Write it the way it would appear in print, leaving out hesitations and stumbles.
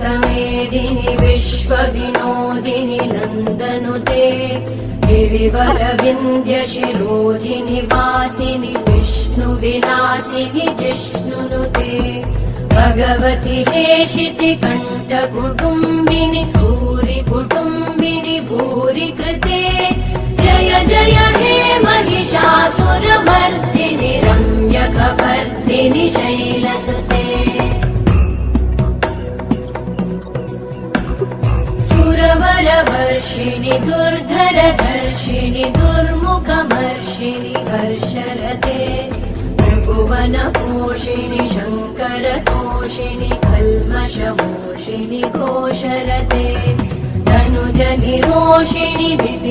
अनन्तमेदिनि विश्वविनोदिनि नन्दनुते गिरिवरविन्ध्यशिरोधिनि वासिनि विष्णुविलासिनि जिष्णुनुते भगवति हेशिति कण्ठकुटुम्बिनि भूरि कुटुम्बिनि भूरि कृते जय जय हे महिषासुरमर्दिनि रम्यकपर्दिनि शैलसुते सुरवरवर्षिणि दुर्धरधर्षिणि दुर्मुखमर्षिणि हर्षरते त्रिभुवनपोषिणि शङ्करतोषिणि कल्मषमोषिणि घोषरते तनुजनिरोषिणि